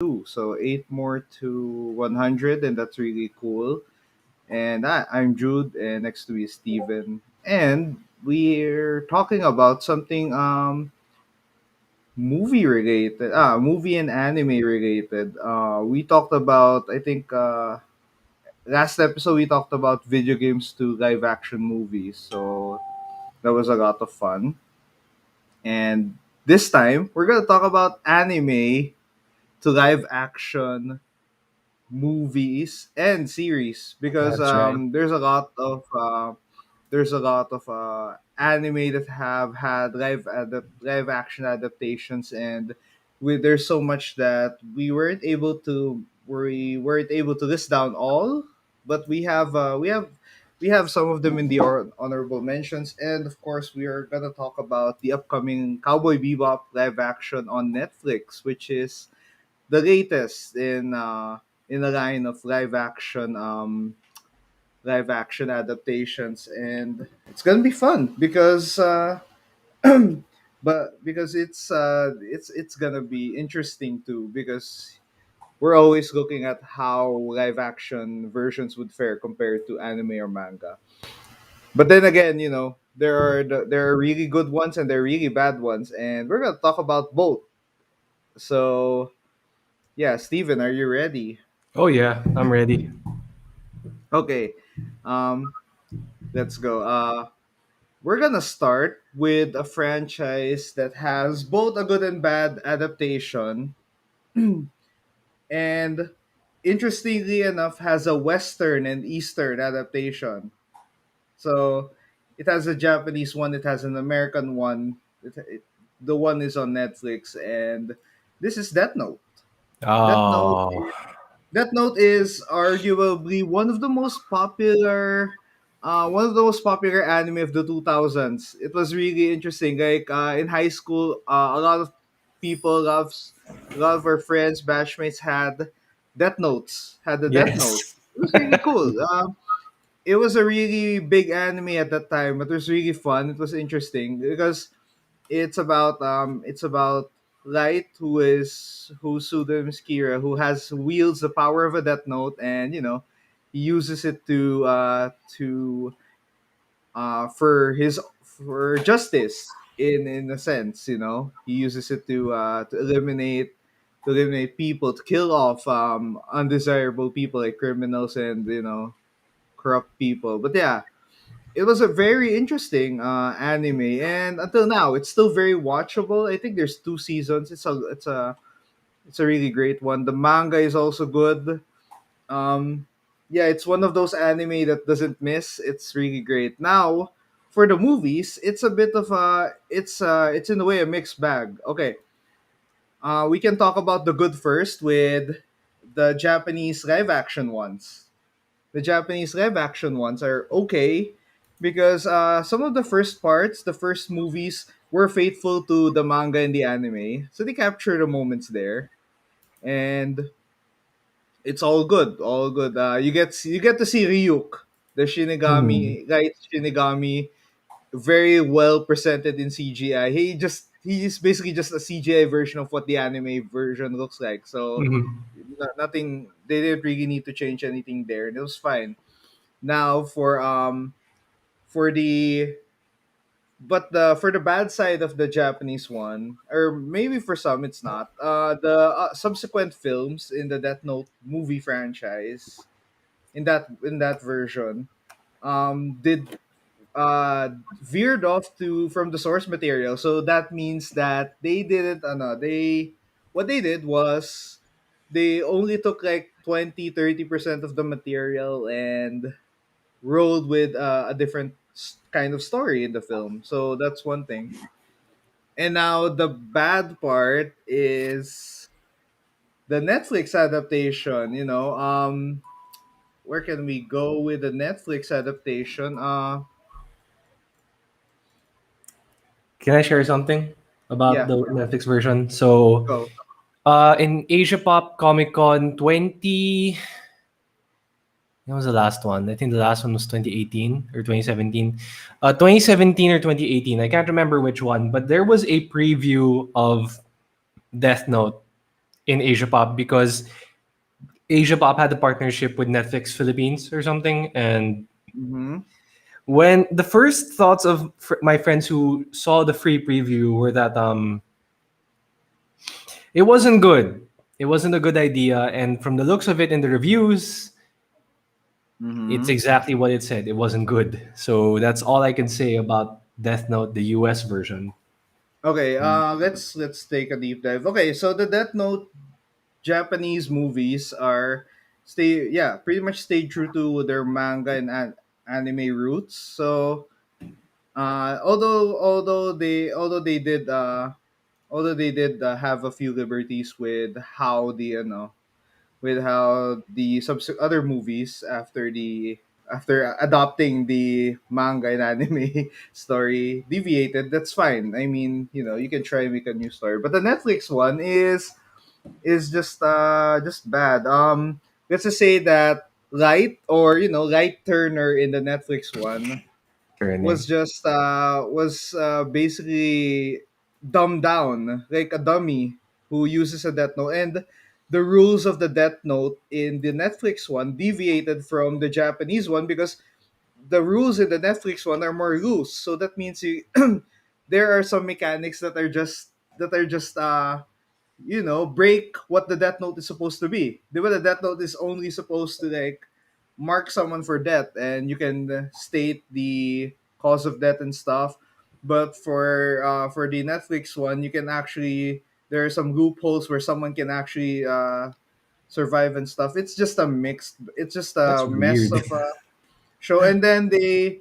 2. So 8 more to 100, and that's really cool. And I'm Jude, and next to me is Steven. And we're talking about something movie related, movie and anime related. We talked about, I think, last episode we talked about video games to live action movies. So that was a lot of fun. And this time, we're going to talk about anime to live action movies and series because That's right. there's a lot of anime that have had live action adaptations, and there's so much that we weren't able to list down all, but we have some of them in the honorable mentions, and of course we are gonna talk about the upcoming Cowboy Bebop live action on Netflix, which is the latest in a line of live action adaptations, and it's gonna be fun because but because it's gonna be interesting too, because we're always looking at how live action versions would fare compared to anime or manga. But then again, there are really good ones and there are really bad ones, and we're gonna talk about both. So yeah, Steven, are you ready? Oh yeah, I'm ready. Okay. Um, let's go. We're gonna start with a franchise that has both a good and bad adaptation, and interestingly enough, has a Western and Eastern adaptation. So it has a Japanese one, it has an American one. The one is on Netflix, and this is Death Note. Death Note Oh, Death Note is arguably one of the most popular anime of the 2000s. It was really interesting. Like in high school, a lot of people a lot of our friends, batchmates had Death Notes, had the Death Note. yes. It was really cool. It was a really big anime at that time, but it was really fun. It was interesting because it's about Light, whose pseudonym is Kira, who has wields the power of a Death Note, and he uses it to for justice, in a sense. He uses it to eliminate people, to kill off undesirable people like criminals and corrupt people. But yeah, it was a very interesting anime, and until now, it's still very watchable. I think there's 2 seasons. It's a really great one. The manga is also good. Um, yeah, it's one of those anime that doesn't miss. It's really great. Now, for the movies, it's a bit of a it's in a way a mixed bag. Okay, we can talk about the good first with the Japanese live action ones. The Japanese live action ones are okay because some of the first parts, the first movies, were faithful to the manga and the anime, so they capture the moments there, and it's all good, all good. You get to see Ryuk, the Mhm. Shinigami, right? Shinigami, very well presented in CGI. He's basically just a CGI version of what the anime version looks like. So Mhm. nothing. They didn't really need to change anything there, and it was fine. Now for the for the bad side of the Japanese one, or maybe for some it's not. The subsequent films in the Death Note movie franchise, in that version, did veered off to from the source material. So that means that they didn't. They what they did was they only took like 20-30% of the material and rolled with a different kind of story in the film. So that's one thing. And now the bad part is the Netflix adaptation. Where can we go with the Netflix adaptation? Can I share something about Yeah, the Netflix version? So, go. in Asia Pop Comic Con 20, when was the last one? I think the last one was 2018 or 2017. 2017 or 2018. I can't remember which one, but there was a preview of Death Note in Asia Pop because Asia Pop had a partnership with Netflix Philippines or something. And Mm-hmm. when the first thoughts of my friends who saw the free preview were that it wasn't good. It wasn't a good idea. And from the looks of it in the reviews, it's Mm-hmm. exactly what it said. It wasn't good. So that's all I can say about Death Note, the US version. Okay, let's take a deep dive. Okay, so the Death Note Japanese movies are pretty much stay true to their manga and anime roots. So although they did have a few liberties with how the other movies after adopting the manga and anime story deviated, that's fine. I mean, you can try and make a new story, but the Netflix one is just bad. Let's just say that Light Turner in the Netflix one Turning. was basically dumbed down like a dummy who uses a Death Note, and the rules of the Death Note in the Netflix one deviated from the Japanese one because the rules in the Netflix one are more loose. So that means there are some mechanics that are just break what the Death Note is supposed to be. The Death Note is only supposed to like mark someone for death, and you can state the cause of death and stuff. But for the Netflix one, you can actually there are some loopholes where someone can actually survive and stuff. It's just That's a mess weird. of a show. And then they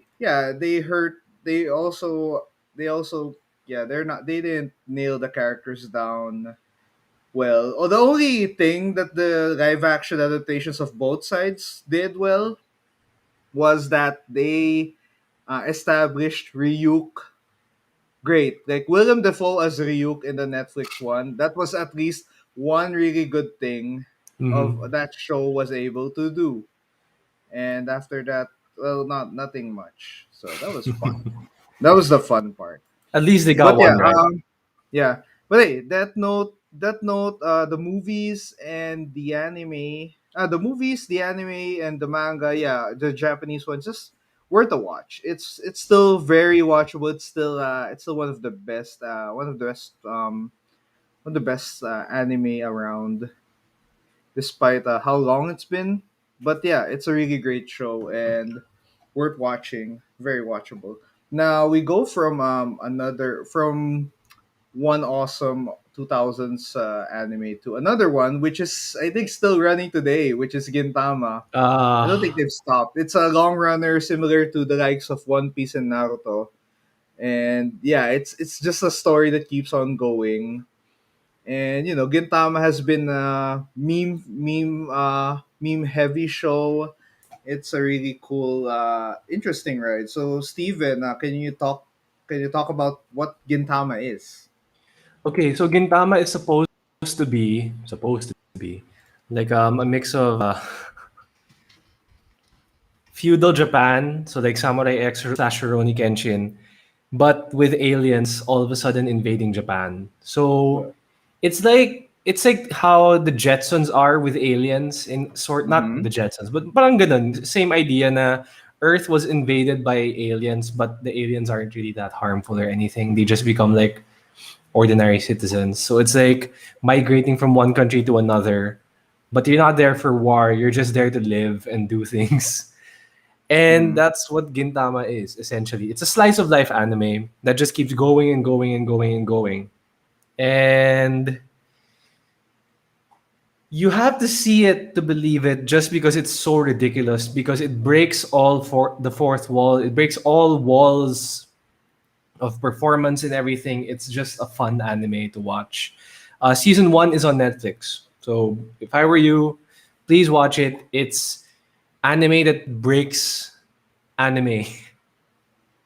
also they didn't nail the characters down well. Or the only thing that the live action adaptations of both sides did well was that they established Ryuk great. Like Willem Dafoe as Ryuk in the Netflix one, that was at least one really good thing of Mhm. that show was able to do. And after that, well, nothing much. So that was fun. That was the fun part. At least they got But yeah, one right. yeah. But hey, the movies and the anime, the anime and the manga, yeah, the Japanese ones, just worth a watch. It's still very watchable. It's still one of the best anime around, despite how long it's been. But yeah, it's a really great show and worth watching. Very watchable. Now we go from one awesome 2000s anime to another one, which is I think still running today, which is Gintama. I don't think Uh they've stopped. It's a long runner similar to the likes of One Piece and Naruto. And yeah, it's just a story that keeps on going. And Gintama has been a meme heavy show. It's a really cool, interesting ride. So Steven, can you talk about what Gintama is? okay, so Gintama is supposed to be like a mix of feudal Japan, so like Samurai X slash Rurouni Kenshin, but with aliens all of a sudden invading Japan. So it's like how the Jetsons are with aliens in sort, not Mm-hmm. the Jetsons, but parang ganun, same idea na Earth was invaded by aliens, but the aliens aren't really that harmful or anything. They just become like ordinary citizens. So it's like migrating from one country to another, but you're not there for war. You're just there to live and do things. And Mm-hmm. that's what Gintama is, essentially. It's a slice of life anime that just keeps going and going and going and going. And you have to see it to believe it just because it's so ridiculous, because it breaks all for the fourth wall. It breaks all walls of performance and everything. It's just a fun anime to watch. Season one is on Netflix. So if I were you, please watch it. It's anime that breaks anime.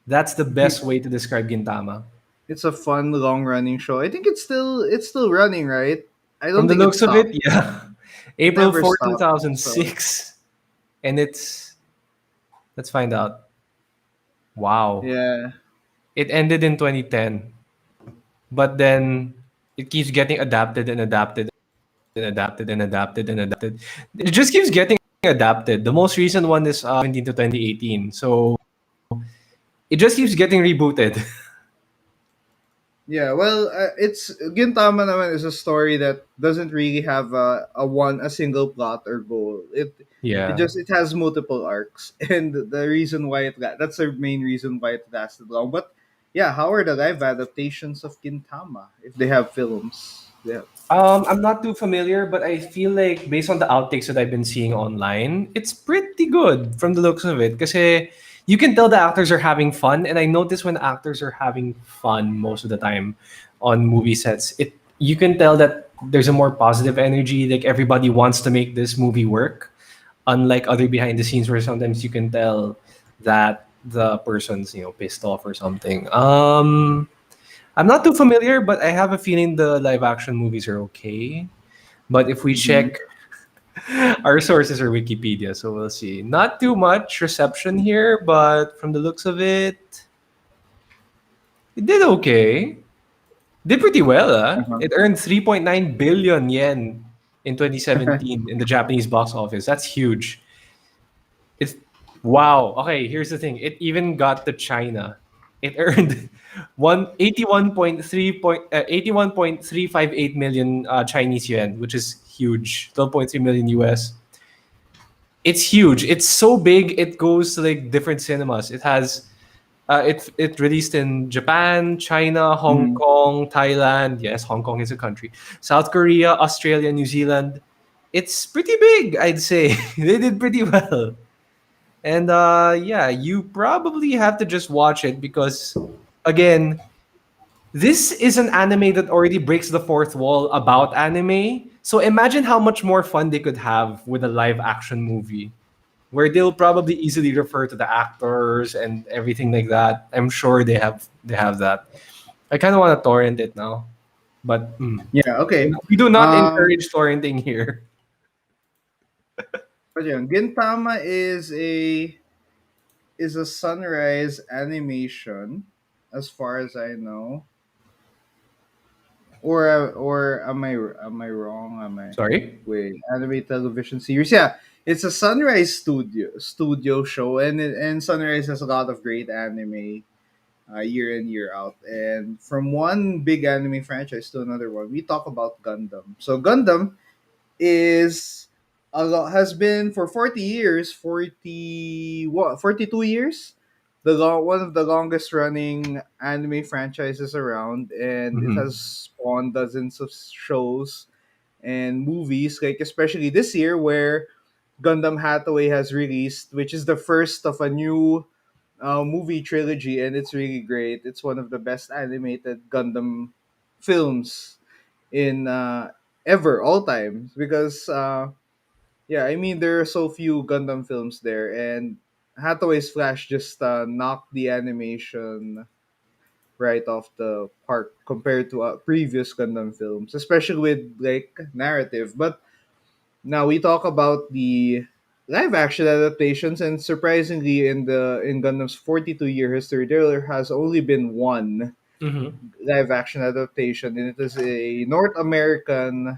That's the best way to describe Gintama. It's a fun long running show. I think it's still running, right? I From don't the think it looks of it, stopped. yeah. It never April 4, stopped. So 2006. And let's find out. Wow. yeah. It ended in 2010. But then it keeps getting adapted and adapted. and adapted and adapted and adapted. It just keeps getting adapted. The most recent one is 17 to 2018. So it just keeps getting rebooted. Yeah, well, it's Gintama naman is a story that doesn't really have a single plot or goal. Yeah. It has multiple arcs, and the reason why that's the main reason why it lasted long. But yeah, how are the live adaptations of Gintama if they have films? Yeah. I'm not too familiar, but I feel like based on the outtakes that I've been seeing online, it's pretty good from the looks of it. Because you can tell the actors are having fun, and I notice when actors are having fun most of the time on movie sets, it you can tell that there's a more positive energy. Like everybody wants to make this movie work, unlike other behind the scenes where sometimes you can tell that the person's pissed off or something. I'm not too familiar, but I have a feeling the live action movies are okay. But if we Mm-hmm. check our sources or Wikipedia, so we'll see. Not too much reception here, but from the looks of it, it did okay. Did pretty well, Uh-huh. It earned 3.9 billion yen in 2017 in the Japanese box office. That's huge. It's wow. Okay, here's the thing. It even got to China. It earned 81.358 million Chinese yuan, which is huge. 12.3 million US. It's huge. It's so big. It goes to like different cinemas. It released in Japan, China, Hong Mm-hmm. Kong, Thailand. Yes, Hong Kong is a country. South Korea, Australia, New Zealand. It's pretty big, I'd say. They did pretty well. And yeah, you probably have to just watch it because, again, this is an anime that already breaks the fourth wall about anime. So imagine how much more fun they could have with a live action movie where they'll probably easily refer to the actors and everything like that. I'm sure they have that. I kind of want to torrent it now, but Yeah. Okay. we do not Um. encourage torrenting here. But yeah, Gintama is a Sunrise animation, as far as I know. Or am I wrong? Am I Sorry. wait anime television series? Yeah, it's a Sunrise studio show, and Sunrise has a lot of great anime year in year out. And from one big anime franchise to another one, we talk about Gundam. So Gundam is has been for 40 years, 42 years, one of the longest running anime franchises around, and it has Mm-hmm. spawned dozens of shows and movies, like especially this year where Gundam Hathaway has released, which is the first of a new movie trilogy, and it's really great. It's one of the best animated Gundam films in ever, all times, because yeah, I mean there are so few Gundam films there, and Hathaway's Flash just knocked the animation right off the park compared to previous Gundam films, especially with like narrative. But now we talk about the live action adaptations, and surprisingly, in Gundam's 42-year history, there has only been one Mm-hmm. live action adaptation, and it is a North American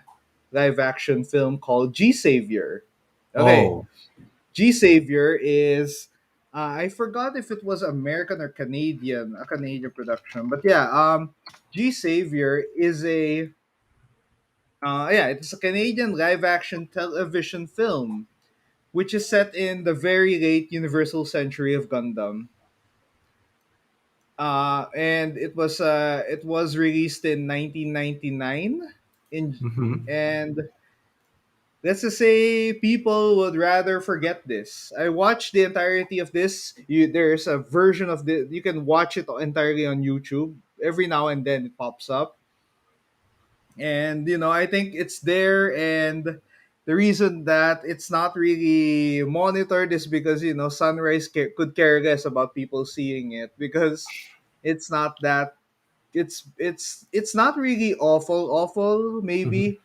live action film called G Savior. Okay, Oh. G Savior is I forgot if it was American or a Canadian production, but yeah, G Savior is a yeah, it's a Canadian live action television film which is set in the very late Universal Century of Gundam. And it was released in 1999 in Mm-hmm. and let's just say people would rather forget this. I watched the entirety of this. There's a version of the you can watch it entirely on YouTube. Every now and then it pops up, and I think it's there. And the reason that it's not really monitored is because Sunrise could care less about people seeing it, because it's not that it's not really awful Mm-hmm. maybe.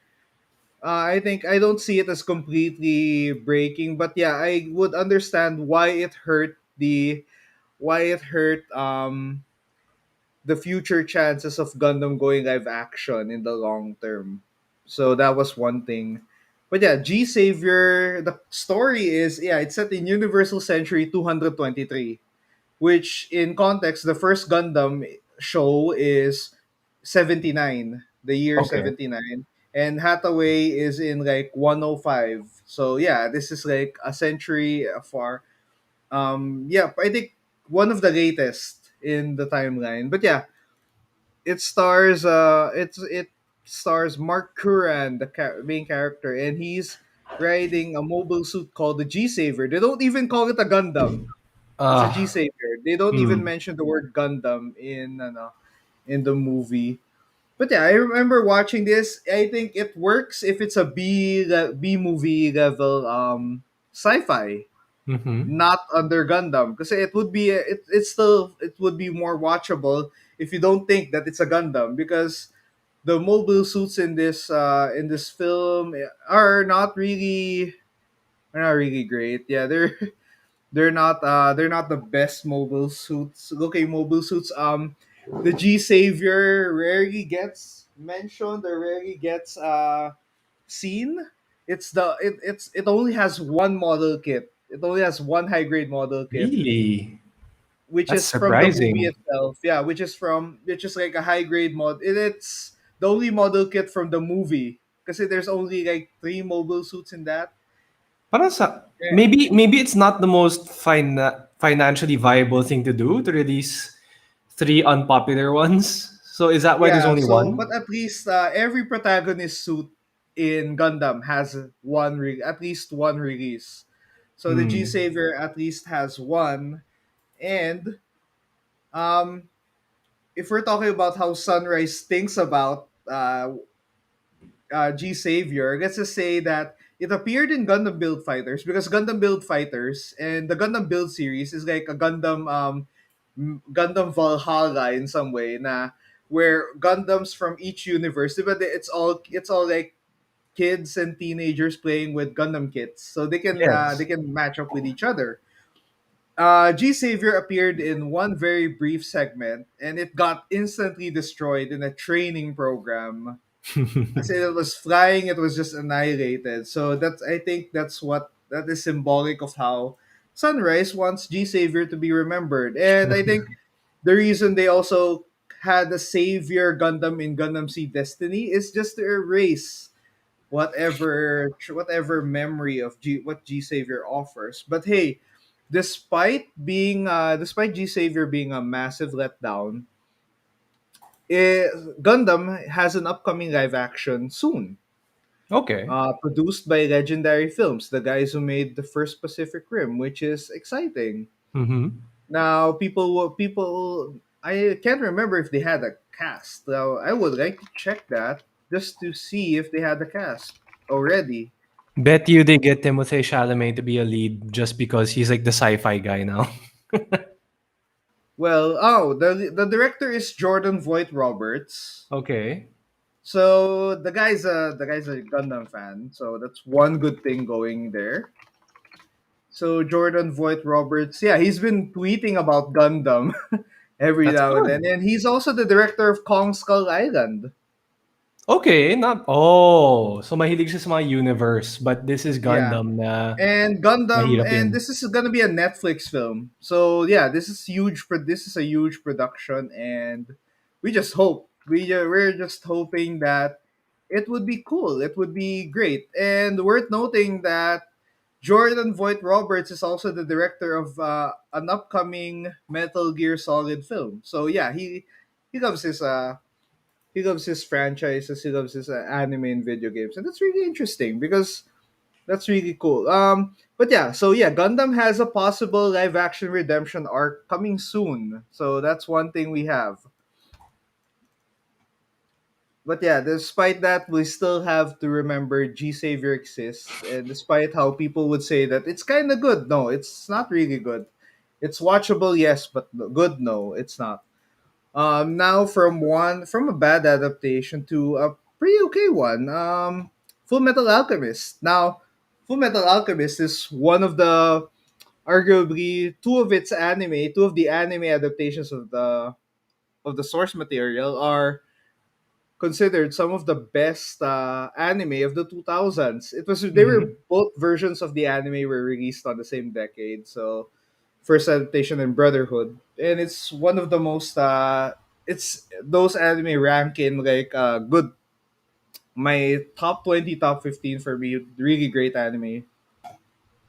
I think I don't see it as completely breaking, but yeah, I would understand why it hurt the future chances of Gundam going live action in the long term. So that was one thing. But yeah, G Savior, the story is, yeah, it's set in Universal Century 223, which in context, the first Gundam show is 79, the year Okay. 79. And Hathaway is in like 105. So yeah, this is like a century far. Yeah, I think one of the latest in the timeline. But yeah, it stars Mark Curran, the main character, and he's riding a mobile suit called the G Saver. They don't even call it a Gundam. It's a G Uh, Saver. They don't even hmm. mention the word Gundam in the movie. But yeah, I remember watching this. I think it works if it's a B movie level sci-fi, Mm-hmm. not under Gundam, because it would be more watchable if you don't think that it's a Gundam, because the mobile suits in this film are not really great. Yeah, they're not the best mobile suits. The G Savior rarely gets mentioned or rarely gets seen. It only has one model kit. It only has one high grade model kit, Really? which That's is from the movie surprising. itself. Yeah, which is like a high grade it's the only model kit from the movie, because there's only like three mobile suits in that. Parang Yeah, maybe it's not the most financially viable thing to do to release three unpopular ones. So is that why there's yeah. only So, one? but at least every protagonist suit in Gundam has at least one release. So the G Hmm. Savior at least has one, and um, if we're talking about how Sunrise thinks about G Savior, let's just say that it appeared in Gundam Build Fighters, because Gundam Build Fighters and the Gundam Build series is like a Gundam Valhalla in some way, na where Gundams from each universe, but it's all like kids and teenagers playing with Gundam kits, so they Yes. can match up with each other. G Savior appeared in one very brief segment, and it got instantly destroyed in a training program. As it was flying, it was just annihilated. So I think that is symbolic of how Sunrise wants G Savior to be remembered. And I think the reason they also had a Savior Gundam in Gundam Seed Destiny is just to erase whatever memory of what G Savior offers. But hey, despite G Savior being a massive letdown, Gundam has an upcoming live action soon, Okay. produced by Legendary Films, the guys who made the first Pacific Rim, which is exciting. Mm-hmm. Now, I can't remember if they had a cast. Now, I would like to check that just to see if they had a cast already. Bet you they get Timothée Chalamet to be a lead just because he's like the sci-fi guy now. Well, the director is Jordan Voigt Roberts. Okay. So the guy's a Gundam fan. So that's one good thing going there. So Jordan Voigt Roberts, yeah, he's been tweeting about Gundam every That's now and then, good. and he's also the director of Kong Skull Island. Okay, not so mahilig siya sa mga universe, but this is Yeah, Gundam na and Gundam, mahirap and yun. this is gonna be a Netflix film. So yeah, this is huge. This is a huge production, and we're just hoping that it would be cool. It would be great, and worth noting that Jordan Voigt Roberts is also the director of an upcoming Metal Gear Solid film. So yeah, he loves his franchises. He loves his anime and video games, and that's really interesting because that's really cool. But yeah, so yeah, Gundam has a possible live action redemption arc coming soon. So that's one thing we have. But yeah, despite that, we still have to remember G Savior exists, and despite how people would say that it's kind of good, no, it's not really good. It's watchable, yes, but good, no, it's not. Now from a bad adaptation to a pretty okay one. Full Metal Alchemist. Now, Full Metal Alchemist is one of the arguably two of the anime adaptations of the source material are considered some of the best anime of the 2000s. It was they Mm-hmm. were both versions of the anime were released on the same decade. So first adaptation and Brotherhood, and it's one of the most it's those anime rank in like good my top 20, top 15 for me. Really great anime,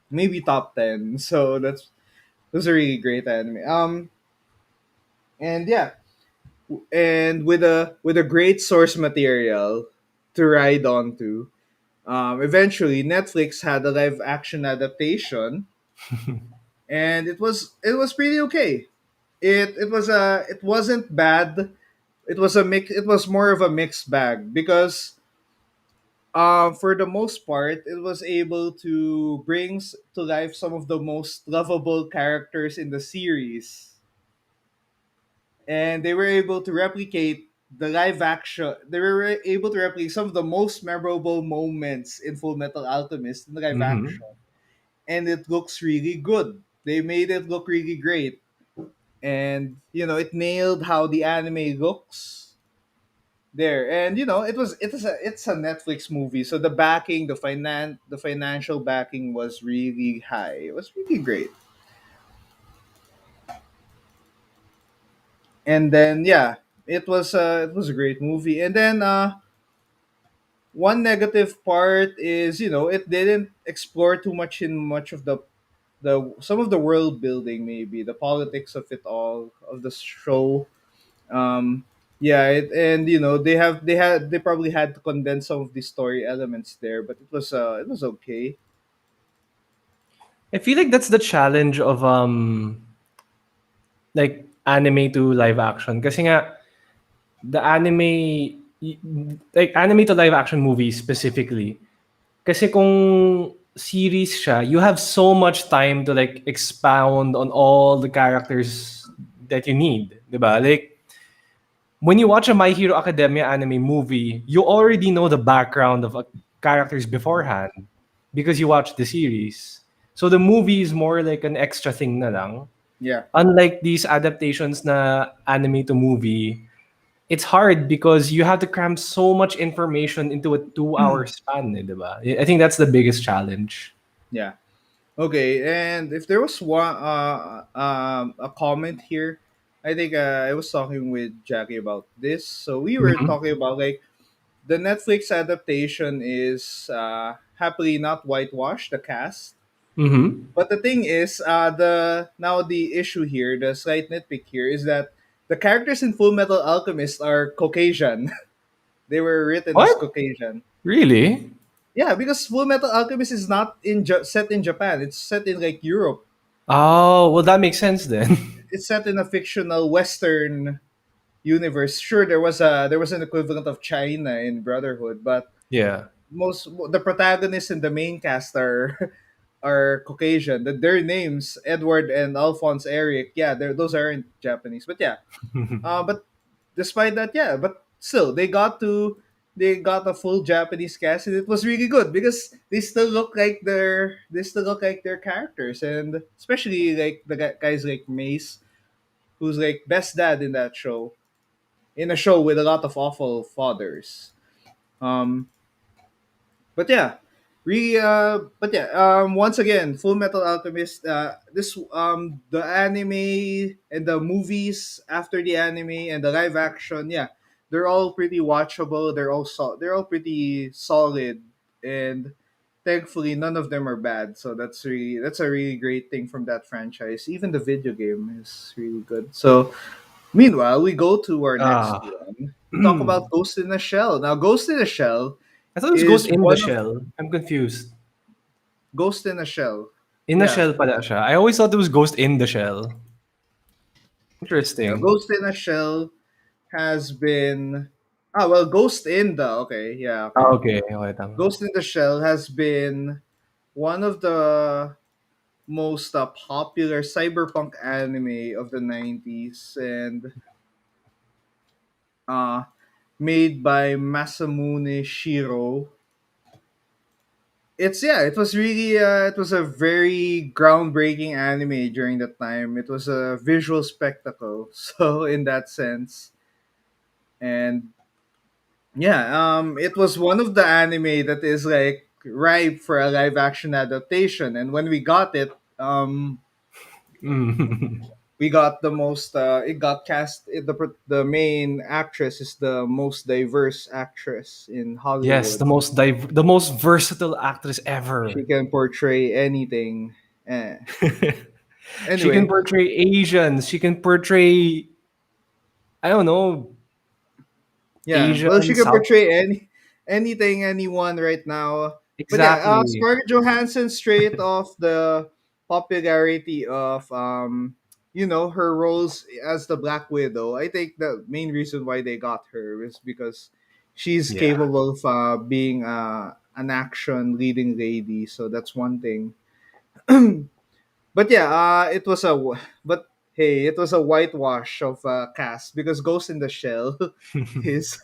maybe top 10. So that's a really great anime. And yeah, and with a great source material to ride on to. Eventually, Netflix had a live action adaptation, and it was pretty okay. It wasn't bad. It was more of a mixed bag because for the most part, it was able to bring to life some of the most lovable characters in the series, and they were able to replicate the live action. They were able to replicate some of the most memorable moments in Full Metal Alchemist in the live Mm-hmm. action, and it looks really good. They made it look really great, and it nailed how the anime looks there. And it's a Netflix movie, so the financial backing was really high. It was really great. And then yeah, it was a great movie. And then one negative part is it didn't explore too much in much of the some of the world building, maybe the politics of it all of the show. Yeah, and they probably had to condense some of the story elements there, but it was okay. I feel like that's the challenge of like anime to live action. Kasi nga, the like anime to live action movies specifically. Kasi kung series siya, you have so much time to like expound on all the characters that you need, 'di ba? Like when you watch a My Hero Academia anime movie, you already know the background of characters beforehand because you watched the series. So the movie is more like an extra thing na lang. Yeah. Unlike these adaptations na anime to movie, it's hard because you have to cram so much information into a 2 hour span, eh, diba? I think that's the biggest challenge. Yeah. Okay, and if there was one a comment here, I think I was talking with Jackie about this. So we were Mm-hmm. talking about like the Netflix adaptation is happily not whitewashed, the cast. Mm-hmm. But the thing is, the issue here, the slight nitpick here is that the characters in Full Metal Alchemist are Caucasian. They were written as What? Caucasian. Really? Yeah, because Full Metal Alchemist is not set in Japan. It's set in like Europe. Oh, well, that makes sense then. It's set in a fictional Western universe. Sure, there was an equivalent of China in Brotherhood, but Yeah. most the protagonists and the main cast are are Caucasian. Their names Edward and Alphonse Eric. Yeah, those aren't Japanese, but yeah. But despite that, yeah, but still they got a full Japanese cast, and it was really good because they still look like their characters, and especially like the guys like Mace, who's like best dad in that show, in a show with a lot of awful fathers. Um, but yeah, but yeah, once again, Full Metal Alchemist. This the anime and the movies after the anime and the live action. Yeah, they're all pretty watchable. They're all pretty solid, and thankfully none of them are bad. So that's a really great thing from that franchise. Even the video game is really good. So meanwhile, we go to our next Ah. one. We talk I about Ghost in the Shell. Now, Ghost in the Shell thought it was Ghost is in the one of Shell. I'm confused. Ghost in a Shell. In the Yeah. shell pala siya. I always thought it was Ghost in the Shell. Yeah. Interesting. Ghost in a Shell has been well, Ghost in the okay, yeah, Ah, okay. okay. Okay, tama. Ghost in the Shell has been one of the most popular cyberpunk anime of the 90s, and uh made by Masamune Shiro. It was a very groundbreaking anime during that time. It was a visual spectacle. So in that sense, and Yeah, it was one of the anime that is like ripe for a live action adaptation, and when we got it, Mm. we got the most. It got cast. The main actress is the most diverse actress in Yes, Hollywood. the most versatile actress She ever. can portray anything. She can Anyway, portray Asians. She can portray, I don't know, yeah. Well, she Asian, can South. portray anything, anyone right now. But yeah, Exactly. Scarlett Johansson, straight off the popularity of her roles as the Black Widow. I think the main reason why they got her is because she's Yeah. capable of being an action leading lady. So that's one thing. But yeah, but hey, it was a whitewash of cast because Ghost in the Shell is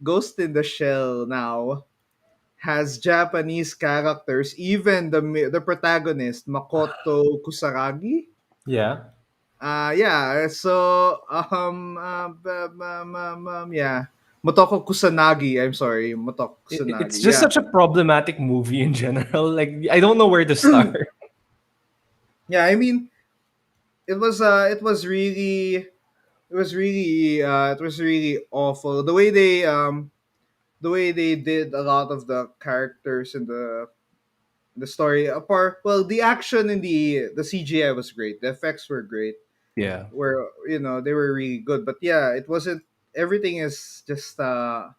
Ghost in the Shell now has Japanese characters. Even the protagonist Makoto Kusaragi. Yeah. Yeah. So yeah, Motoko Kusanagi. I'm sorry, Motoko It's Kusanagi. just Yeah. such a problematic movie in general. Like, I don't know where to start. Yeah. I mean, it was really awful the way they did a lot of the characters in the story. Apart, well, the action in the CGI was great, the effects were great, Yeah. where they were really good, but yeah, it wasn't. Everything is just not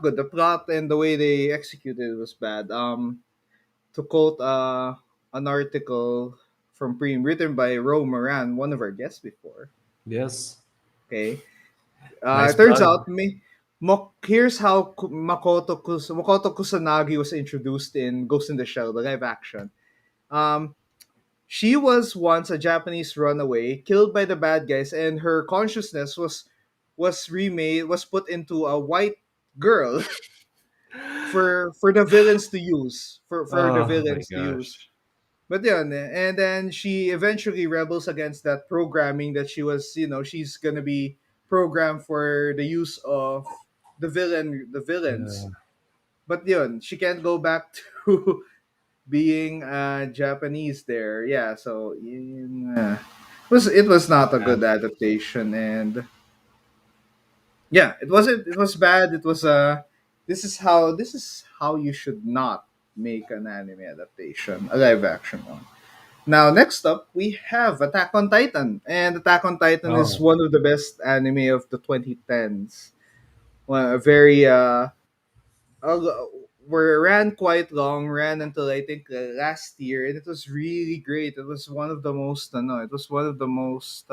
good. The plot and the way they executed it was bad. To quote an article from Preem written by Ro Moran, one of our guests before. Yes. Okay. Nice It turns plug. out here's how Makoto Kusanagi was introduced in Ghost in the Shell, the live action. Um, she was once a Japanese runaway, killed by the bad guys, and her consciousness was put into a white girl for the villains to use for the Oh my villains to use. gosh. But yeah, and then she eventually rebels against that programming that she's gonna be programmed for the use of the villains. Yeah. But yun, she can't go back to being Japanese there. Yeah, so yeah. It was not a Yeah. good adaptation, and yeah, it was bad. This is how you should not make an anime adaptation, a live action one. Now, next up, we have Attack on Titan. And Attack on Titan is Oh. one of the best anime of the 2010s. Well, a very, uh, were ran quite long, ran until I think last year, and it was really great. It was one of the most, no, it was one of the most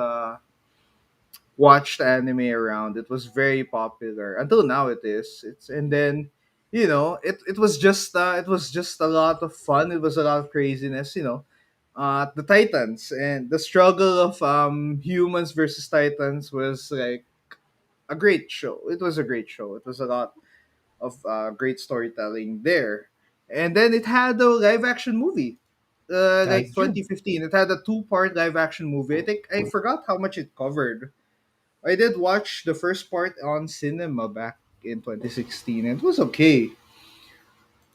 watched anime around. It was very popular until now. It is. It's and then, it was just a lot of fun. It was a lot of craziness. The Titans and the struggle of humans versus Titans was like a great show. It was a great show. It was a lot of great storytelling there. And then it had a live action movie. That's Like true. 2015, it had a two-part live action movie. I think I forgot how much it covered. I did watch the first part on cinema back in 2016. It was okay.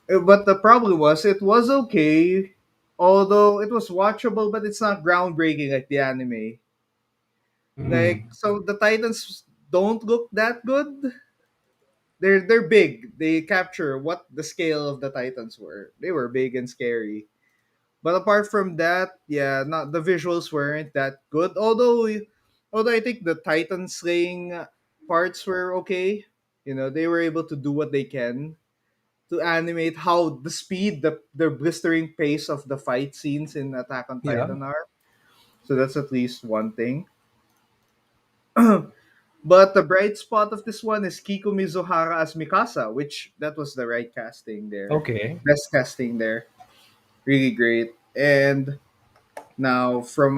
But the problem was it was okay, although it was watchable, but it's not groundbreaking like the anime. Like, Mm. so the Titans don't look that good. They're big. They capture what the scale of the Titans were. They were big and scary. But apart from that, yeah, not the visuals weren't that good. Although I think the Titan slaying parts were okay. They were able to do what they can to animate how the speed, the blistering pace of the fight scenes in Attack on Yeah. Titan are. So that's at least one thing. But the bright spot of this one is Kiko Mizuhara as Mikasa, which that was the right casting there. Okay. Best casting there. Really great. And now from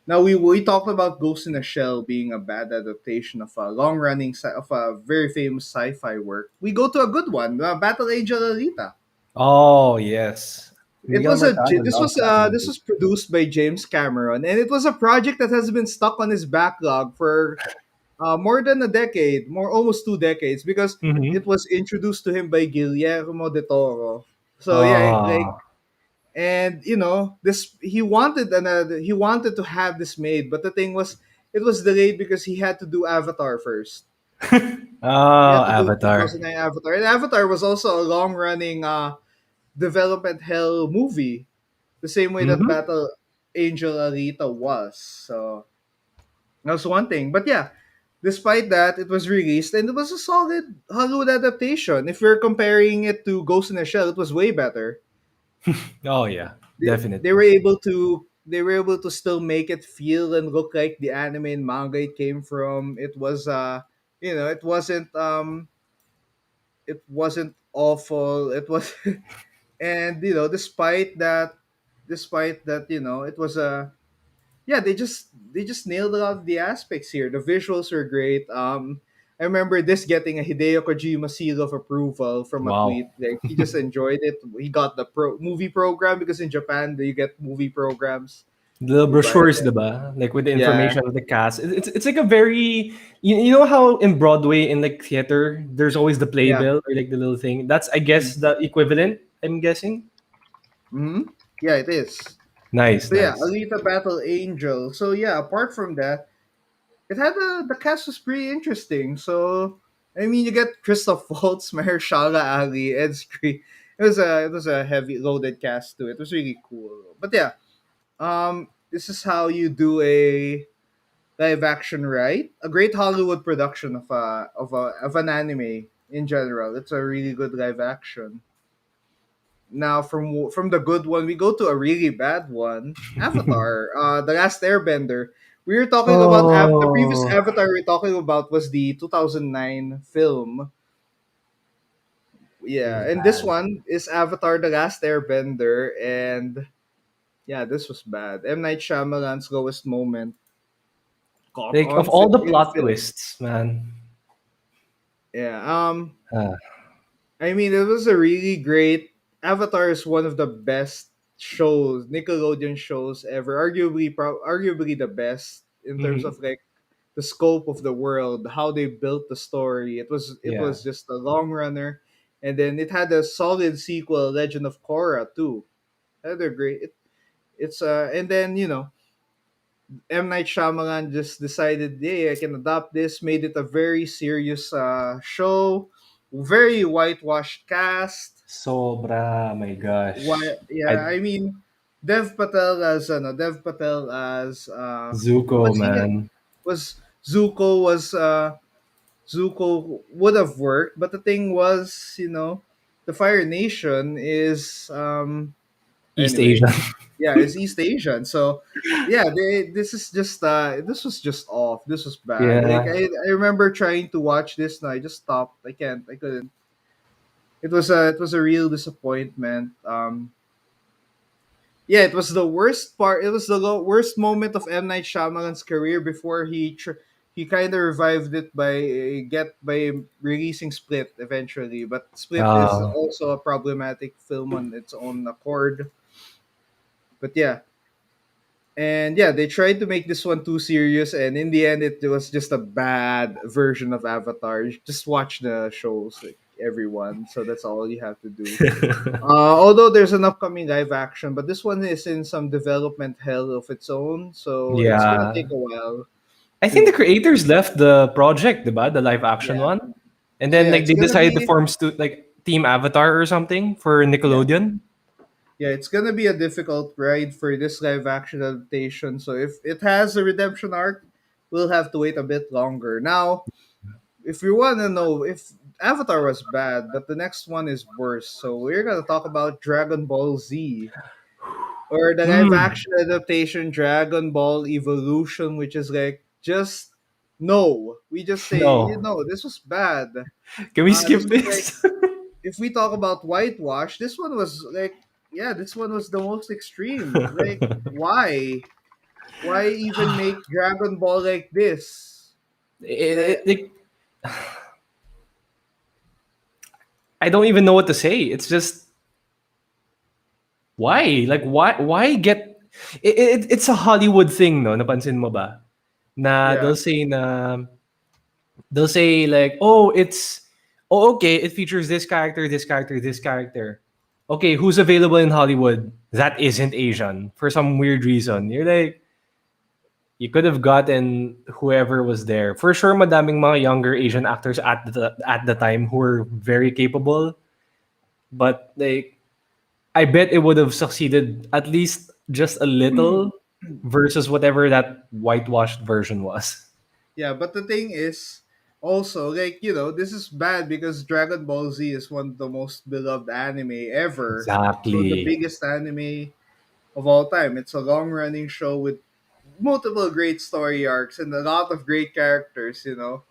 now we talked about Ghost in a Shell being a bad adaptation of a of a very famous sci-fi work. We go to a good one, Battle Age of Elita. Oh yes. It Miguel was a Mercado loves that this movie. was produced by James Cameron, and it was a project that has been stuck on his backlog for more than a decade, more almost 2 decades, because Mm-hmm. it was introduced to him by Guillermo de Toro. So yeah, like, Oh. and this, he wanted to have this made, but the thing was, it was delayed because he had to do Avatar first. He Oh, had to do Avatar. 2009 Avatar, and Avatar was also a long running development hell movie, the same way that Mm-hmm. Battle Angel Alita was. So that was one thing. But yeah, despite that, it was released and it was a solid Hollywood adaptation. If you're comparing it to Ghost in the Shell, it was way better. Oh yeah, They definitely. were able to still make it feel and look like the anime and manga it came from. It was it wasn't awful. It was and despite that, it was a yeah, they just nailed a lot of the aspects here. The visuals were great. I remember this getting a Hideo Kojima seal of approval from a Wow. tweet. Like, he just enjoyed it. He got the movie program, because in Japan you get movie programs. The You buy it. brochures, diba? Like with the Yeah. information of the cast. It's like a very you know how in Broadway in like theater there's always the Yeah. playbill or like the little thing. That's I guess the equivalent. I'm guessing. Mm-hmm. Yeah, it is. Nice, So yeah, nice. Alita Battle Angel. So yeah, apart from that, it had the cast was pretty interesting. So I mean, you get Christoph Waltz, Mahershala Ali, Ed Skrein. It was a heavy loaded cast too. It was really cool. But yeah, this is how you do a live action, right? A great Hollywood production of an anime in general. It's a really good live action. Now, from the good one, we go to a really bad one. Avatar, the Last Airbender. We were talking about the previous Oh, Avatar we were talking about was the 2009 film. it was Yeah, and this bad. one is Avatar: The Last Airbender, and yeah, this was bad. M Night Shyamalan's lowest moment Like of all the in plot film. twists, man. Yeah. Ah, I mean, it was a really great. Avatar is one of the best shows, Nickelodeon shows ever. Arguably the best in terms mhm. of like the scope of the world, how they built the story. It Yeah. was just a long runner, and then it had a solid sequel, Legend of Korra too. They're great. It's and then M Night Shyamalan just decided, hey, I can adopt this. Made it a very serious show, very whitewashed cast. Sobra, my Why? gosh. Yeah, I I mean, Dev Patel as Zuko, what's he man. was Zuko was Zuko would have worked, but the thing was, the Fire Nation is East anyway, Asian. yeah, it's East Asian. So yeah, this was just off. This was bad. Like, Yeah. I remember trying to watch this and I just stopped. I can't. I couldn't. It was a real disappointment. Yeah, it was the worst part. It was the worst moment of M Night Shyamalan's career before he kind of revived it by releasing Split eventually. But Split is Uh, also a problematic film on its own accord. But yeah, and yeah, they tried to make this one too serious, and in the end, it was just a bad version of Avatar. You just watch the shows, like, everyone. So that's all you have to do. Although there's an upcoming live action, but this one is in some development hell of its own, so it's gonna yeah. take a while I think the to. creators left the project, diba? The live action Yeah, one. And then yeah, like it's they gonna decided to be. form like Team Avatar or something for Yeah, Nickelodeon. yeah, it's gonna be a difficult ride for this live action adaptation. So if it has a redemption arc, we'll have to wait a bit longer. Now, if you want to know if Avatar was bad, but the next one is worse, so we're gonna talk about Dragon Ball Z, or the live Hmm. action adaptation Dragon Ball Evolution, which is like, just no. We just say, No. this was bad. Can we This skip was like, this? if we talk about whitewash, this one was like, yeah, this one was the most extreme. Like, why? Why even make Dragon Ball like this? Like, Like I don't even know what to say. It's just why? Like why get it's a Hollywood thing, no? Napansin mo ba? Na yeah, they'll say na they'll say like, "Oh, it's oh okay, it features this character, this character, this character." Okay, who's available in Hollywood that isn't Asian for some weird reason? You're like, you could have gotten whoever was there. For sure, madaming mga younger Asian actors at the time who were very capable, but like I bet it would have succeeded at least just a little versus whatever that whitewashed version was. Yeah, but the thing is, also, like, you know, this is bad because Dragon Ball Z is one of the most beloved anime ever. So the Exactly. biggest anime of all time. It's a long running show with multiple great story arcs and a lot of great characters, you know.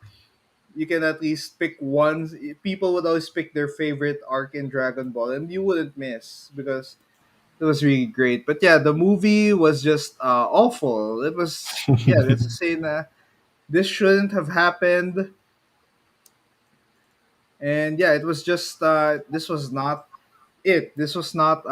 You can at least pick one. People would always pick their favorite arc in Dragon Ball, and you wouldn't miss because it was really great. But yeah, the movie was just awful. It was, yeah, let's just say this shouldn't have happened. And yeah, it was just this was not it. This was not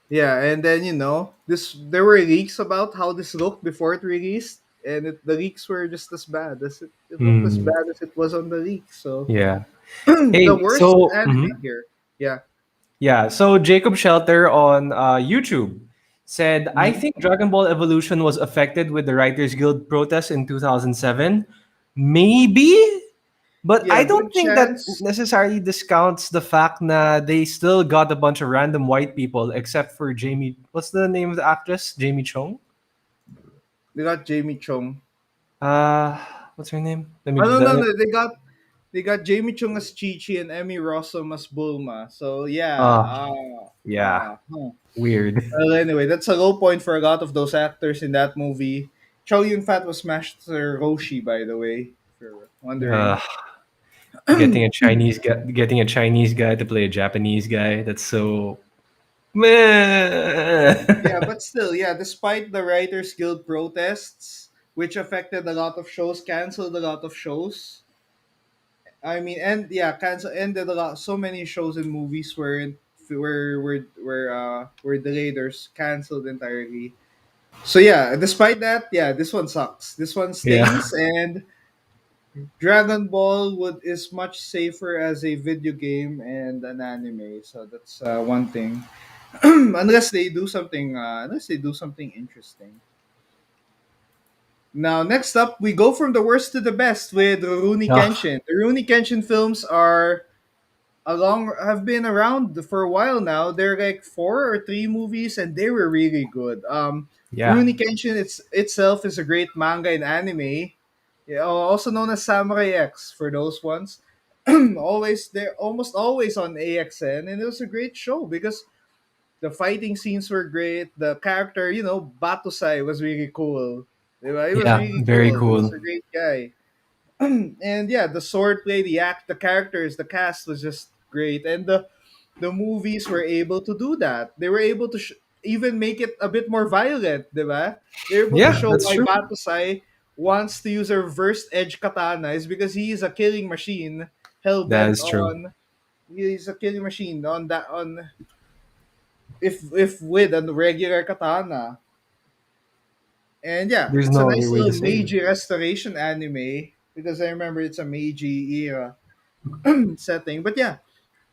yeah, and then you know this there were leaks about how this looked before it released, and the leaks were just as bad as it looked as Hmm. bad as it was on the leak. So Yeah. the Hey, worst so anime here, yeah. yeah, so Jacob Shelter on YouTube said, "I Mhm. think Dragon Ball Evolution was affected with the Writers Guild protest in 2007. Maybe, but I Yeah, don't good think that chance. necessarily discounts the fact that they still got a bunch of random white people, except for Jamie. What's the name of the actress? Jamie Chung. They got Jamie Chung. Uh, what's her name? Let me. Oh no, no, no, they got Jamie Chung as Chi Chi and Emmy Rossum as Bulma. So yeah, Uh, yeah, weird. Well, anyway, that's a low point for a lot of those actors in that movie. Chow Yun Fat was Master Roshi, by the way, if you're Uh, wondering. getting a Chinese guy to play a Japanese guy. That's so meh. Yeah, but still, yeah, despite the Writers Guild protests, which affected a lot of shows, canceled a lot of shows. I mean, and yeah, cancel ended a lot. So many shows and movies were delayed or canceled entirely. So yeah, despite that, yeah, this one sucks. This one Yeah, stings, and Dragon Ball would is much safer as a video game and an anime. So that's one thing. Unless they do something interesting. Now, next up, we go from the worst to the best with Rurouni oh, Kenshin. The Rurouni Kenshin films have been around for a while now. They're like four or three movies, and they were really good. yeah, Rurouni Kenshin itself is a great manga and anime, yeah, also known as Samurai X for those ones. They're almost always on AXN, and it was a great show because the fighting scenes were great. The character, you know, Batusai was really cool. Diba? He was yeah. really Very cool. He was cool. a great guy. And yeah, the swordplay, the characters, the cast was just great, and the movies were able to do that. They were able to even make it a bit more violent, diba? They're able to Yeah, show that's why true. Batusai wants to use a reversed edge katana is because he is a killing machine, hell That bent is true. on he's a killing machine on that on if with a regular katana. And yeah, There's it's a no other nice way to little say it. Meiji restoration anime because I remember it's a Meiji era setting. But yeah,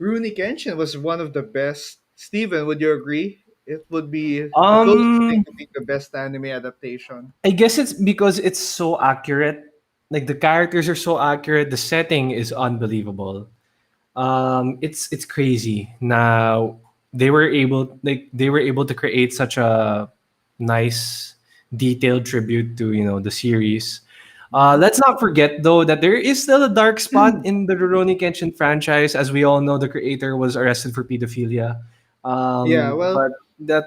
Rurouni Kenshin was one of the best. Steven, would you agree? It would be the closest thing Um, to being the best anime adaptation. I guess it's because it's so accurate. Like the characters are so accurate. The setting is unbelievable. It's crazy. Now they were able to create such a nice detailed tribute to the series. Hmm. Let's not forget though that there is still a dark spot in the Rurouni Kenshin franchise. As we all know, the creator was arrested for pedophilia. Yeah, well, But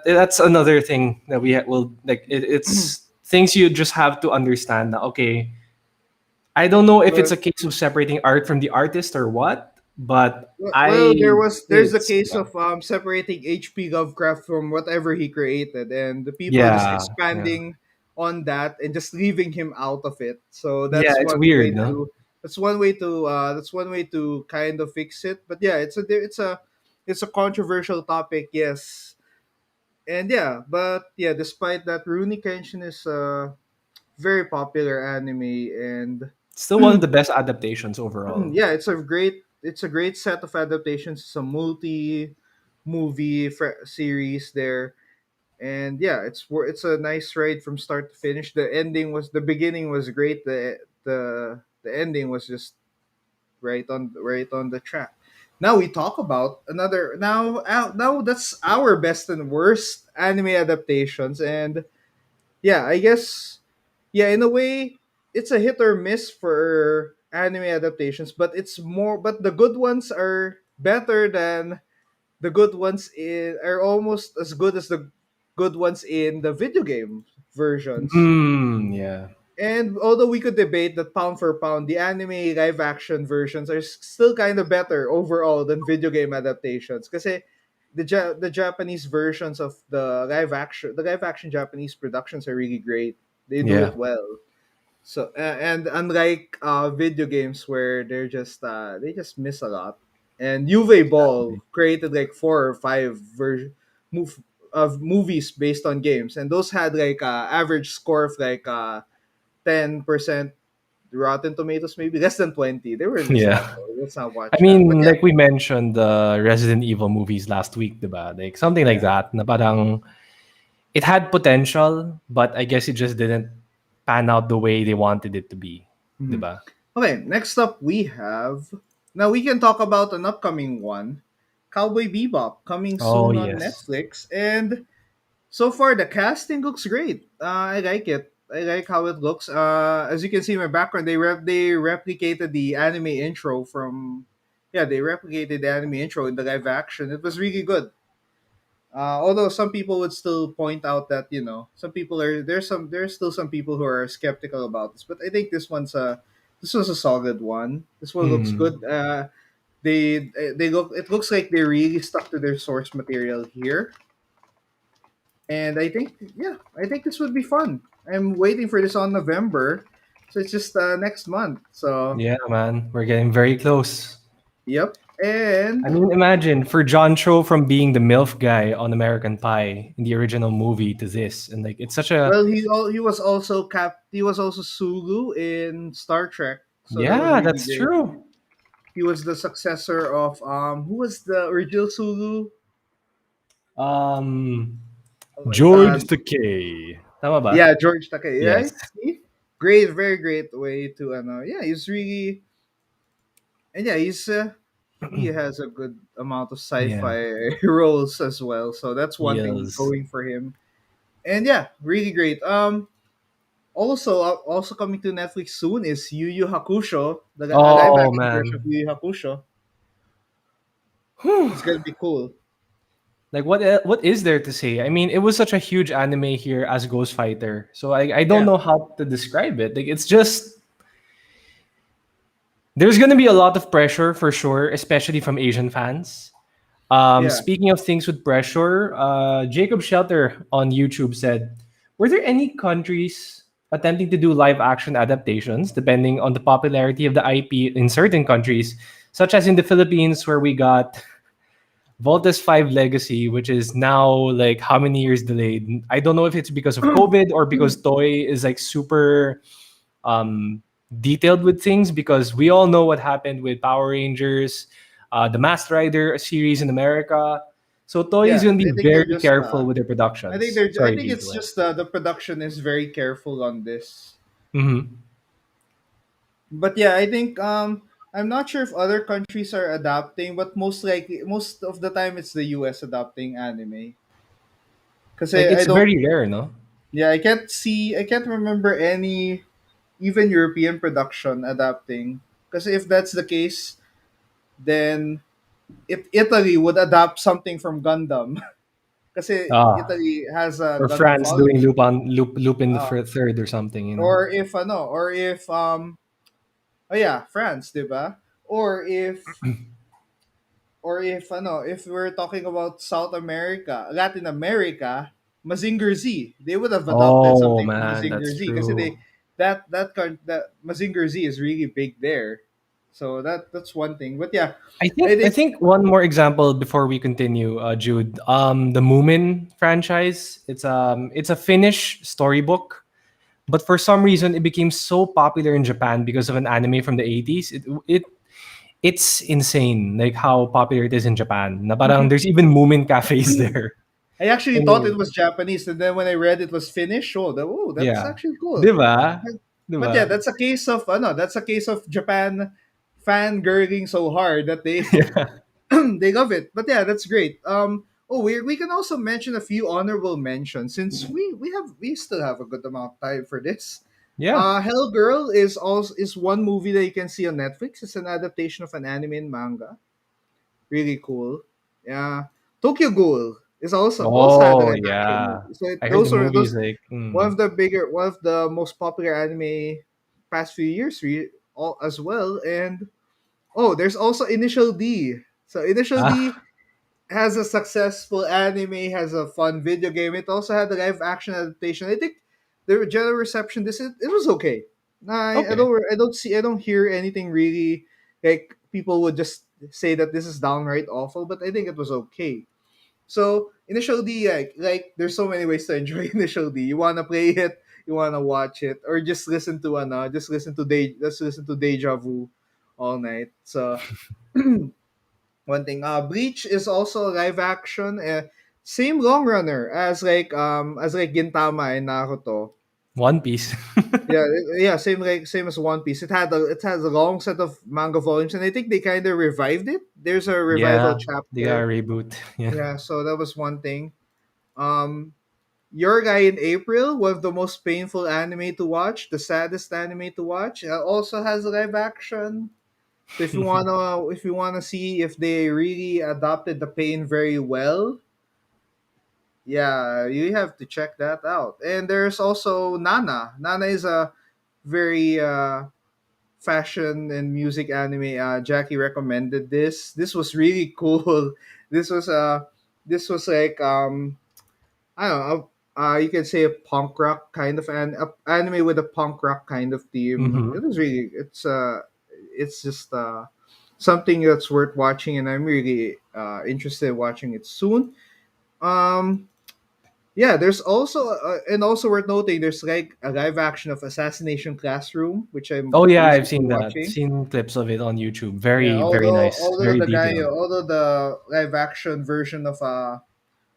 that's another thing that will like. It's things you just have to understand. That okay, I don't know if it's well, a case of separating art from the artist or what, but Well, there's the it's case yeah, of separating H.P. Lovecraft from whatever he created, and the people just yeah, yeah, expanding on that and just leaving him out of it. So yeah. It's weird, no? that's one way to kind of fix it. But yeah, it's a controversial topic, yes, and yeah, but yeah, despite that, Rurouni Kenshin is very popular anime, and Still one of the best adaptations overall. yeah, it's a great set of adaptations. It's a multi movie series there, and yeah, it's a nice ride from start to finish. The beginning was great. The ending was just right on the track. Now we talk about another now that's our best and worst anime adaptations, and yeah, I guess yeah, in a way it's a hit or miss for anime adaptations, but the good ones are better than the good ones in are almost as good as the good ones in the video game versions. Yeah. And although we could debate that pound for pound, the anime live action versions are still kind of better overall than video game adaptations. Because the Japanese versions of the live action Japanese productions are really great. They do Yeah. it well. So and unlike video games where they just miss a lot. And Juve Ball created like four or five move of movies based on games, and those had like average score of like 10% Rotten Tomatoes, maybe less than 20. They were just Yeah. awful. Let's not I watch that. But mean, yeah, like we mentioned the Resident Evil movies last week, diba? Like something like yeah. that. Na parang it had potential, but I guess it just didn't pan out the way they wanted it to be, Mhm. diba? Okay, next up we have. Now we can talk about an upcoming one, Cowboy Bebop, coming Oh soon on yes. Netflix. And so far the casting looks great. I like it. I like how it looks. As you can see in my background, they replicated the anime intro from. Yeah, they replicated the anime intro in the live action. It was really good. Although some people would still point out that some people are there's still some people who are skeptical about this, but I think this was a solid one. This one looks Hmm. good. They look it looks like they really stuck to their source material here, and I think this would be fun. I'm waiting for this on November, so it's just next month. So Yeah, man. We're getting very close. yep, I and mean, imagine for John Cho from being the MILF guy on American Pie in the original movie to this. And like it's such a well, he was also Sulu in Star Trek, so that was yeah, really that's great. true. He was the successor of who was the original Sulu? Um Uh, George Takei. Tama ba? yeah, George Takei, Yes. right? See? Great, very great way to yeah, he's really and yeah, he has a good amount of Yeah. sci-fi roles as well, so that's one thing Yes. going for him. And yeah, really great. Also coming to Netflix soon is Yu Yu Hakusho, a live Oh action version of man. Yu Yu Hakusho. Whew. It's gonna be cool. Like what is there to say? I mean, it was such a huge anime here as Ghost Fighter. So I don't Yeah, know how to describe it. Like it's just there's gonna be a lot of pressure for sure, especially from Asian fans. yeah. Speaking of things with pressure, Jacob Shelter on YouTube said, "Were there any countries attempting to do live action adaptations depending on the popularity of the IP in certain countries, such as in the Philippines, where we got Voltes 5 Legacy, which is now like how many years delayed? I don't know if it's because of COVID or because Toy is like super um, detailed with things because we all know what happened with Power Rangers, the Masked Rider series in America. So Toy is Yeah, going to I be think they're very just. careful with their productions. I Sorry, think G, it's go ahead. just the production is very careful on this. Mm-hmm. But yeah, I think I'm not sure if other countries are adapting, but most of the time it's the U.S. adapting anime. Because Like I it's don't. very rare, no? Yeah, I can't remember any even European production adapting. Because if that's the case, then if Italy would adapt something from Gundam. Because Ah, Italy has a or Gundam France doing following. loop in the Uh, third or something, you know? or if ano, or if oh yeah, France, 'di ba? Or if we're talking about South America, Latin America, Mazinger Z, they would have adopted Oh something from man, Mazinger that's Z because true. that Mazinger Z is really big there. So that's one thing. But yeah, I I think think one more example before we continue, Jude. The Moomin franchise. It's a Finnish storybook, But for some reason, it became so popular in Japan because of an anime from the 80s. It's insane, like how popular it is in Japan. Na parang there's even Moomin cafes there. I actually thought it Anyway, was Japanese, and then when I read it was Finnish, that's yeah. actually cool. 'Di ba? But 'Di but yeah, ba? that's a case of that's a case of Japan fangirling so hard that they Yeah. they love it. But yeah, that's great. We can also mention a few honorable mentions since we still have a good amount of time for this. Yeah. Hell Girl is one movie that you can see on Netflix. It's an adaptation of an anime and manga. Really cool. Yeah. Tokyo Ghoul is also had a Oh, live action yeah. movie. So I heard the those are movie is those like, one of the most popular anime past few years all as well. And oh, there's also Initial D. So Initial ah, D has a successful anime, has a fun video game. It also had a live action adaptation. I think the general reception it was okay. okay. I don't hear anything really like people would just say that this is downright awful, but I think it was okay. So Initial D, there's so many ways to enjoy Initial D. You wanna play it, you wanna watch it, or just listen to Deja Vu all night. So one thing. Bleach is also a live action. Same long runner as like Gintama and Naruto. One Piece. Yeah, same as One Piece. It has a long set of manga volumes, and I think they kind of revived it. There's a revival Yeah. They got a chapter. reboot. Yeah. Yeah, so that was one thing. Um, Your Guy in April, one of the most painful anime to watch, the saddest anime to watch, also has a live action. So if you wanna see if they really adopted the pain very well, yeah, you have to check that out. And there's also Nana. Nana is a very fashion and music anime. Jackie recommended this. This was really cool. This was this was like I don't know. You could say a punk rock kind of anime with a punk rock kind of theme. Mm-hmm. It's just something that's worth watching, and I'm really interested in watching it soon. Um, yeah, there's also and also worth noting there's like a live action of Assassination Classroom, which I'm Oh yeah, I've recently seen that. watching. Seen clips of it on YouTube. Yeah, Very, very nice. Very detailed. although the live action version of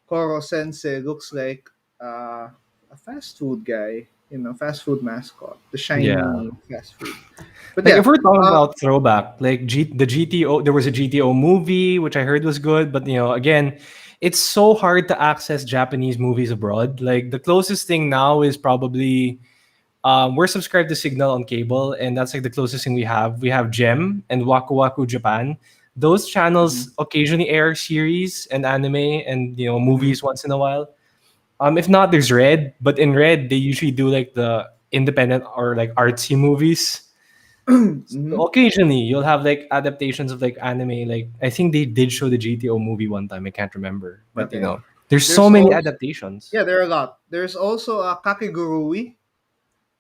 Koro Sensei looks like a fast food guy, fast food mascot, the Yeah. shiny fast food. But Like if yeah, we're talking uh, about throwback, like the GTO, there was a GTO movie which I heard was good, but again, it's so hard to access Japanese movies abroad. Like the closest thing now is probably we're subscribed to Signal on cable, and that's like the closest thing we have. We have Gem and Waku Waku Japan. Those mhm, channels occasionally air series and anime and mhm, movies once in a while. If not, there's Red, but in Red they usually do like the independent or like artsy movies. So mhm. occasionally you'll have like adaptations of like anime. Like I think they did show the GTO movie one time. I can't remember, but Okay. there's so There's many also adaptations. Yeah, there are a lot. There's also Kakegurui,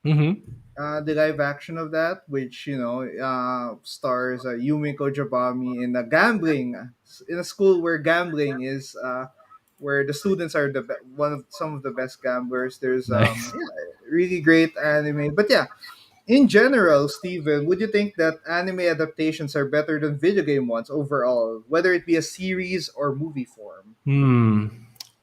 Mm-hmm. the live action of that, which stars Yumiko Jabami in a in a school where gambling is where the students are one of some of the best gamblers. There's Nice. really great anime, but yeah, in general, Steven, would you think that anime adaptations are better than video game ones overall, whether it be a series or movie form? Hmm.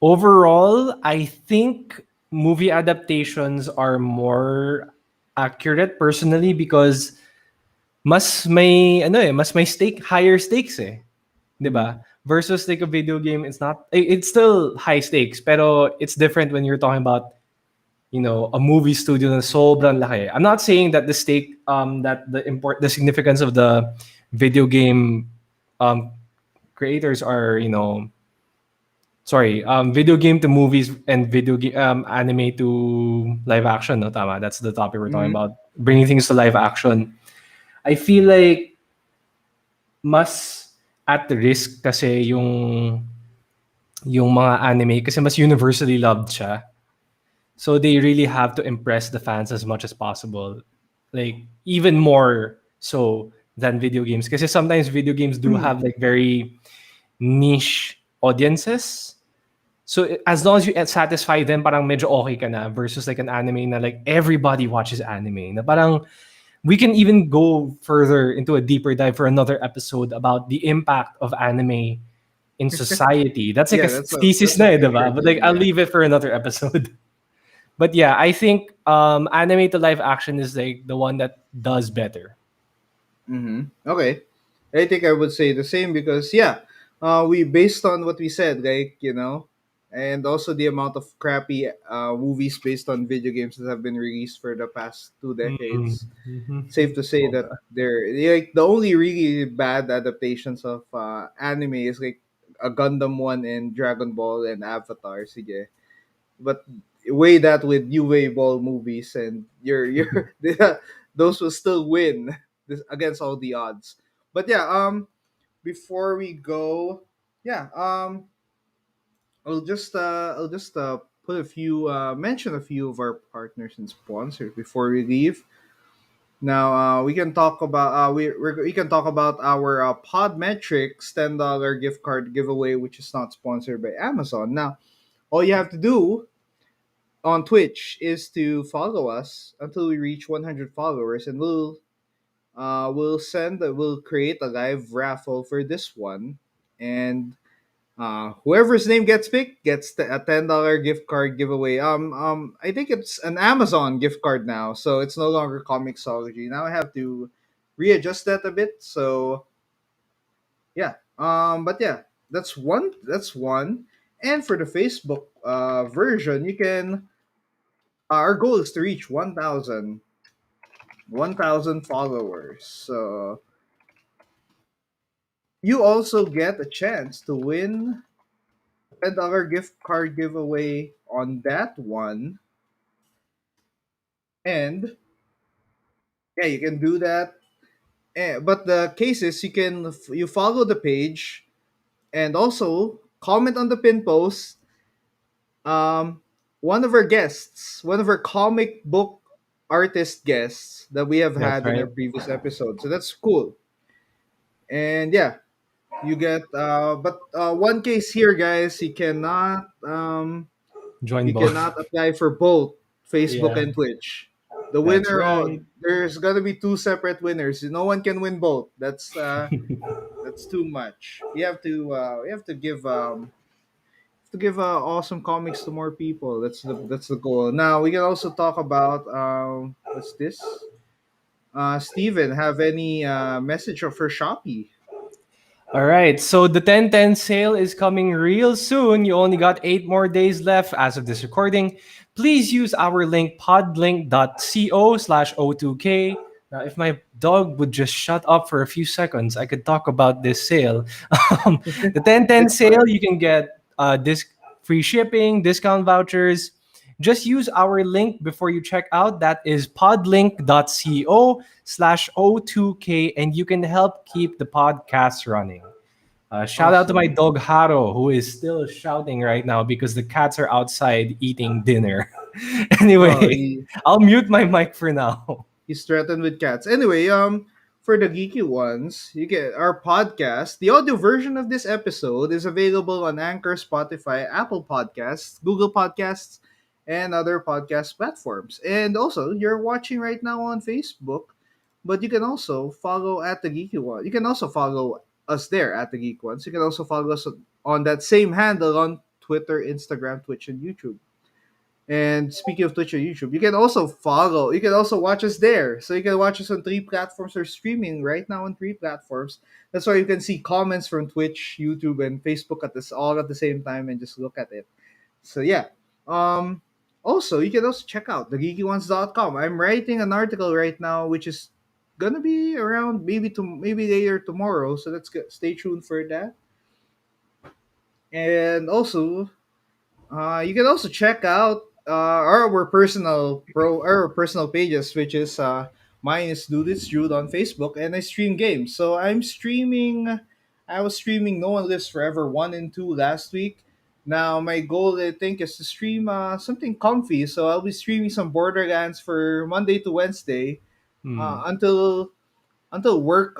Overall, I think movie adaptations are more accurate personally because mas may higher stakes eh. 'Di Mm-hmm. ba? Versus like a video game, it's still high stakes, pero it's different when you're talking about, a movie studio na sobrang laki. I'm not saying that the significance of the video game um creators are, sorry, video game to movies and anime to live action, no tama. That's the topic we're talking Mm-hmm. about. Bringing things to live action. I feel like mas at risk kasi yung mga anime kasi mas universally loved siya. So they really have to impress the fans as much as possible. Like even more so than video games. Kasi sometimes video games do have like very niche audiences. So as long as you satisfy them, parang medyo okay ka na versus like an anime na like everybody watches anime. Na parang we can even go further into a deeper dive for another episode about the impact of anime in society. That's like Yeah, a thesis that's a na, eh, future diba? But like thing. I'll Yeah. leave it for another episode. But yeah, I think anime to live action is like the one that does better. Okay. I think I would say the same because yeah, we based on what we said, like and also the amount of crappy movies based on video games that have been released for the past 2 decades. Safe to say that they're like the only really bad adaptations of anime is like a Gundam one and Dragon Ball and Avatar. Sige. But weigh that with UA Ball movies, and you're those will still win against all the odds. But yeah, before we go, yeah, I'll just put a few mention a few of our partners and sponsors before we leave. Now we can talk about we can talk about our Podmetrics $10 gift card giveaway, which is not sponsored by Amazon. Now all you have to do on Twitch is to follow us until we reach 100 followers, and we'll create a live raffle for this one, and whoever's name gets picked gets a $10 gift card giveaway. I think it's an Amazon gift card now, so it's no longer Comixology. Now I have to readjust that a bit. So yeah, but yeah, that's one. That's one. And for the Facebook version, you can. Our goal is to reach 1,000 followers. So you also get a chance to win $10 gift card giveaway on that one. And yeah, you can do that. But the case is you follow the page and also comment on the pin post. Um, one of our guests, one of our comic book artist guests that we have That's had in our right. previous episode. So that's cool. And yeah, you get but one case here, guys, Join you both. cannot apply for both Facebook Yeah, and Twitch. The that's winner right. there's gonna be two separate winners. No one can win both. That's too much. We have to give awesome comics to more people. That's the goal. Now we can also talk about what's this? Steven, have any message for Shopee? All right, so the 10-10 sale is coming real soon. You only got 8 more days left as of this recording. Please use our link podlink.co/o2k. Now, if my dog would just shut up for a few seconds, I could talk about this sale. The 10-10 It's sale, fine. you can get this free shipping, discount vouchers. Just use our link before you check out. That is podlink.co/o2k, and you can help keep the podcast running. Shout out to my Awesome. dog Haro, who is still shouting right now because the cats are outside eating dinner. Oh, Anyway, I'll mute my mic for now. he's threatened with cats. Anyway, for the geeky ones, you get our podcast. The audio version of this episode is available on Anchor, Spotify, Apple Podcasts, Google Podcasts, and other podcast platforms. And also, you're watching right now on Facebook, but you can also follow at the geeky one. You can also follow us there at the geek ones. You can also follow us on that same handle on Twitter, Instagram, Twitch, and YouTube. And speaking of Twitch or YouTube, you can also watch us there. So you can watch us on three platforms or streaming right now on three platforms. That's why you can see comments from Twitch, YouTube, and Facebook at this all at the same time and just look at it. So yeah. Um Also you can also check out thegeekyones.com. I'm writing an article right now which is gonna be around maybe later tomorrow. So stay tuned for that. And also you can also check out our personal pages, which is mine is Dude It's Jude on Facebook, and I stream games. So I was streaming No One Lives Forever 1 and 2 last week. Now my goal I think is to stream something comfy. So I'll be streaming some Borderlands for Monday to Wednesday Hmm. until work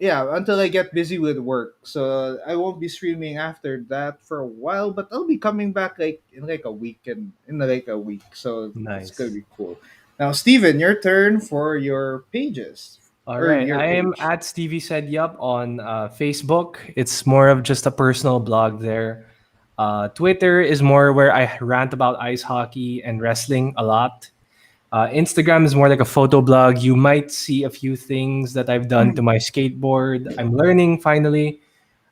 yeah, until I get busy with work. So I won't be streaming after that for a while, but I'll be coming back like in like a week and in like a week. So that's gonna Nice. be cool. Now, Steven, your turn for your pages All or right. your I am page. at Stevie Said Yup on Facebook. It's more of just a personal blog there. Twitter is more where I rant about ice hockey and wrestling a lot. Instagram is more like a photo blog. You might see a few things that I've done to my skateboard. I'm learning finally.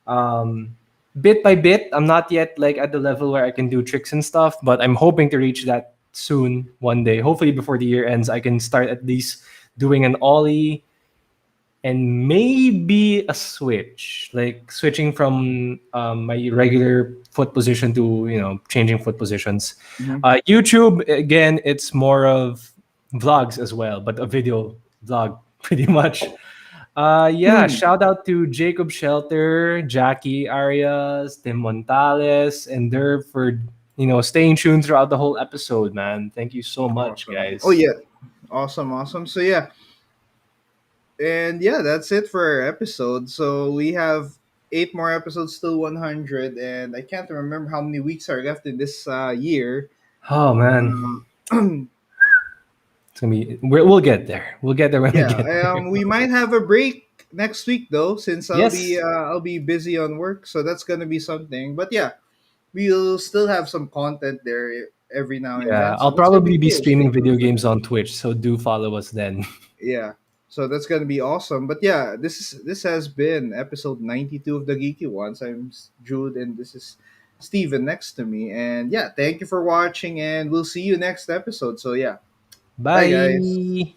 Um, Bit by bit, I'm not yet like at the level where I can do tricks and stuff, but I'm hoping to reach that soon one day. Hopefully before the year ends, I can start at least doing an ollie and maybe a switch, like switching from my regular foot position to changing foot positions. Mm-hmm. YouTube again, it's more of vlogs as well, but a video vlog pretty much. Yeah, Hmm. shout out to Jacob Shelter, Jackie Arias, Tim Montales, and Derv for staying tuned throughout the whole episode, man. Thank you so much, Awesome. Oh guys. yeah, awesome, awesome. So yeah, and yeah, that's it for our episode. So we have 8 more episodes till 100, and I can't remember how many weeks are left in this year. Oh man, Uh, it's gonna be. We'll get there. We'll get there when we yeah, get there. we might have a break next week though, since Yes. I'll be busy on work, so that's gonna be something. But yeah, we'll still have some content there every now and Yeah, then, so I'll that's gonna be probably be cool. Stay streaming video tuned for games that. on Twitch, so do follow us then. Yeah, so that's gonna be awesome. But yeah, this has been episode 92 of the Geeky Ones. I'm Jude, and this is Steven next to me. And yeah, thank you for watching, and we'll see you next episode. So yeah, bye guys. Bye.